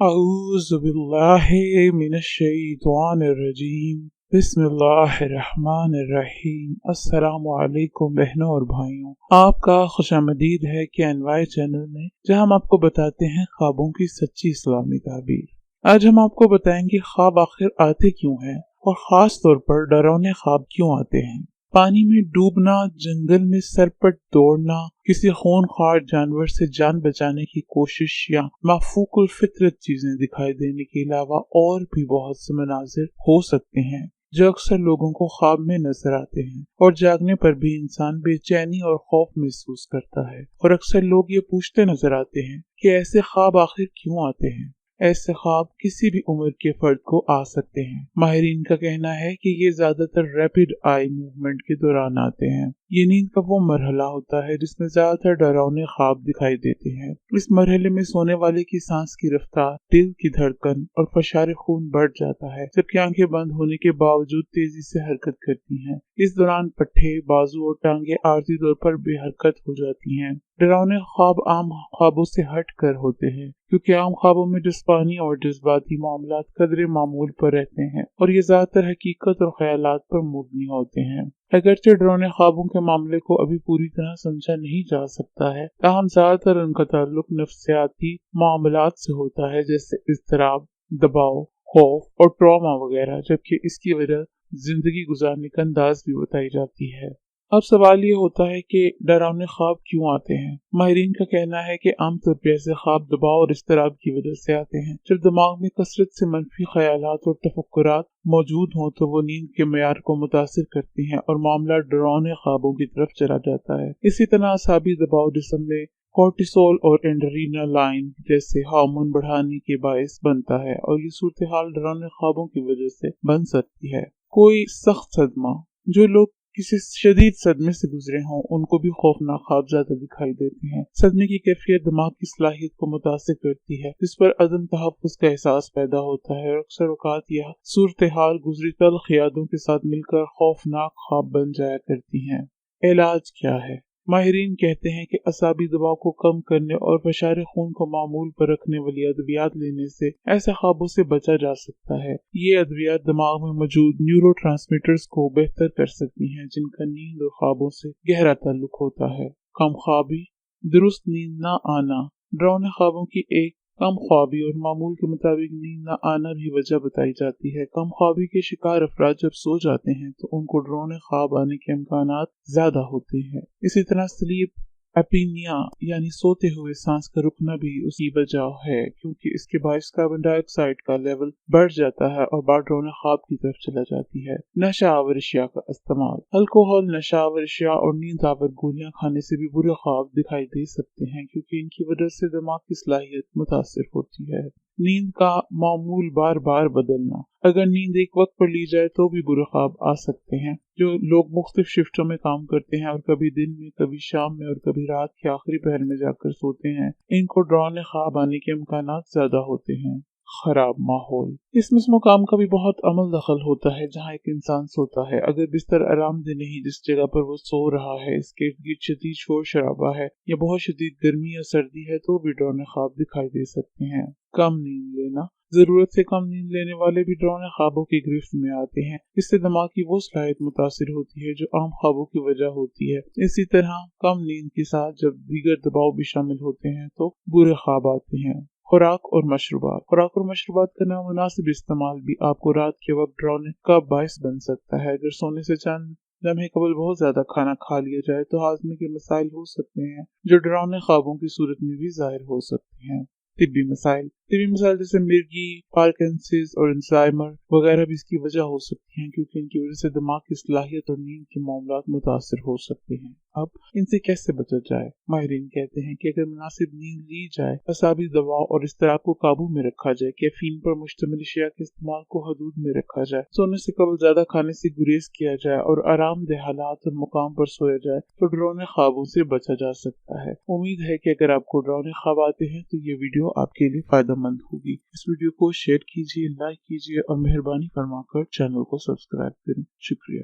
औज़ुबिल्लाहिमिनश्शैतानिर्रजीम बिस्मिल्लाहिर्रहमानिर्रहीम। अस्सलामु अलैकुम बहनों और भाइयों, आपका खुशामदीद है कि अनवाय चैनल में, जहां हम आपको बताते हैं ख्वाबों की सच्ची इस्लामी ताबीर। आज हम आपको बताएंगे ख्वाब आखिर आते क्यों हैं और खास तौर पर डरावने ख्वाब क्यों आते हैं। पानी में डूबना, जंगल में सरपट दौड़ना, किसी खूनखार जानवर से जान बचाने की कोशिश या माफूकुल फितरत चीजें दिखाई देने के अलावा और भी बहुत से मनाजिर हो सकते हैं जो अक्सर लोगों को ख्वाब में नजर आते हैं, और जागने पर भी इंसान बेचैनी और खौफ महसूस करता है। और अक्सर लोग ये पूछते नजर आते हैं कि ऐसे ख्वाब आखिर क्यों आते हैं। ऐसे ख्वाब किसी भी उम्र के फर्द को आ सकते हैं। माहिरीन का कहना है कि ये ज्यादातर रैपिड आई मूवमेंट के दौरान आते हैं। ये नींद का वो मरहला होता है जिसमें ज्यादातर डरावने ख्वाब दिखाई देते हैं। इस मरहले में सोने वाले की सांस की रफ्तार, दिल की धड़कन और फशार खून बढ़ जाता है, जबकि आंखें बंद होने के बावजूद तेजी से हरकत करती हैं। इस दौरान पट्टे, बाजू और टांगे आर्जी तौर पर बेहरकत हो जाती हैं। डरावने ख्वाब आम ख्वाबों से हट कर होते हैं, क्योंकि आम ख्वाबों में जिस्मानी और जज्बाती मामलात कदरे मामूल पर रहते हैं और ये ज्यादातर हकीकत और ख्यालात पर मुबनी होते हैं। अगरचे डरावने ख्वाबों के मामले को अभी पूरी तरह समझा नहीं जा सकता है, ताहम ज्यादातर उनका ताल्लुक नफ्सियाती मामलात से होता है, जैसे इज़्तिराब, दबाव, खौफ और ट्रॉमा वगैरह, जबकि इसकी वजह जिंदगी गुजारने का अंदाज भी बताई जाती है। अब सवाल ये होता है कि डरावने ख्वाब क्यों आते हैं। माहिरीन का कहना है कि आमतौर पर ऐसे ख्वाब दबाव और इज़्तिराब की वजह से आते हैं। जब दिमाग में कसरत से मनफी ख्यालात और तफक्कुरात मौजूद हों तो वो नींद के मेयार को मुतासिर करती हैं और मामला डरावने ख्वाबों की तरफ चला जाता है। इसी तरह असाबी दबाव जिस्म में कोर्टिसोल और एड्रेनालाइन जैसे हार्मोन बढ़ाने के बायस बनता है, और ये सूरत हाल डरावने ख्वाबों की वजह से बन सकती है। कोई सख्त सदमा, जो लोग किसी शदीद सदमे से गुजरे हों उनको भी खौफनाक ख्वाब ज्यादा दिखाई देते हैं। सदमे की कैफियत दिमाग की सलाहियत को मुतासिर करती है, जिस पर अदम तहफ़्फ़ुज़ का एहसास पैदा होता है, और अक्सर औक़ात यह सूरत हाल गुजरी तल्ख़ यादों के साथ मिलकर खौफनाक ख्वाब बन जाया करती हैं। इलाज क्या है? माहिरीन कहते हैं कि असाबी दबाव को कम करने और फशार खून को मामूल पर रखने वाली अद्वियात लेने से ऐसे ख्वाबों से बचा जा सकता है। ये अद्वियात दिमाग में मौजूद न्यूरोट्रांसमीटर्स को बेहतर कर सकती हैं, जिनका नींद और ख्वाबों से गहरा ताल्लुक होता है। कम ख्वाबी, दुरुस्त नींद न आना। डरावने ख्वाबों की एक कम ख्वाबी और मामूल के मुताबिक नींद न आना भी वजह बताई जाती है। कम ख्वाबी के शिकार अफराद जब सो जाते हैं तो उनको डरावने ख्वाब आने के इम्कानात ज्यादा होते हैं। इसी तरह स्लीप एपनिया यानी सोते हुए सांस का रुकना भी उसकी वजह है, क्योंकि इसके बायस कार्बन डाइऑक्साइड का लेवल बढ़ जाता है और बात डरावने ख्वाब की तरफ चला जाती है। नशा आवर अशिया का इस्तेमाल। अल्कोहल, नशा आवर अशिया और नींद आवर गोलियां खाने से भी बुरे ख्वाब दिखाई दे सकते हैं, क्योंकि इनकी वजह से दिमाग की सलाहियत मुतासिर होती है। नींद का मामूल बार बार बदलना। अगर नींद एक वक्त पर ली जाए तो भी बुरे ख्वाब आ सकते हैं। जो लोग मुख्तलिफ शिफ्टों में काम करते हैं और कभी दिन में, कभी शाम में और कभी रात के आखिरी पहर में जाकर सोते हैं, इनको डरावने ख्वाब आने के इम्कानात ज्यादा होते हैं। खराब माहौल। इस मुकाम का भी बहुत अमल दखल होता है जहाँ एक इंसान सोता है। अगर बिस्तर आरामदेह नहीं जिस जगह पर वो सो रहा है, इसके इर्द शदीद शोर शराबा है या बहुत शदीद गर्मी या सर्दी है, तो भी डरावने ख्वाब दिखाई दे सकते हैं। कम नींद लेना। जरूरत से कम नींद लेने वाले भी डरावने ख्वाबों की गिरफ्त में आते हैं। इससे दिमाग की वो सलाहियत मुतासिर होती है जो आम ख्वाबों की वजह होती है। इसी तरह कम नींद के साथ जब दीगर दबाव भी शामिल होते हैं तो बुरे ख्वाब आते हैं। खुराक और मशरूबात। खुराक और मशरूबात का नामुनासिब इस्तेमाल भी आपको रात के वक्त डरावने का बायस बन सकता है। अगर सोने से चंद लम्हे कबल बहुत ज्यादा खाना खा लिया जाए तो हाजमे के मसाइल हो सकते हैं, जो डरावने ख्वाबों की सूरत में भी जाहिर हो सकते हैं। तिब्बी मसाइल जैसे मिर्गी, पार्किंसंस और अल्जाइमर वगैरह भी इसकी वजह हो सकती हैं, क्योंकि इनकी वजह से दिमाग की सलाहियत और नींद के मामलात मुतासिर हो सकते हैं। अब इनसे कैसे बचा जाए? माहिरीन कहते हैं कि अगर मुनासिब नींद ली जाए, असाबी दबाव और इज़्तिराब को काबू में रखा जाए, कैफीन पर मुश्तमिल अशिया के इस्तेमाल को हदूद में रखा जाए, सोने से कबल ज्यादा खाने से गुरेज किया जाए और आरामदेह हालात और मुकाम पर सोया जाए, तो डरावने ख्वाबों से बचा जा सकता है। उम्मीद है कि अगर आपको डरावने ख्वाब आते हैं तो ये वीडियो आपके लिए फायदेमंद होगी। इस वीडियो को शेयर कीजिए, लाइक कीजिए और मेहरबानी फरमाकर चैनल को सब्सक्राइब करें। शुक्रिया।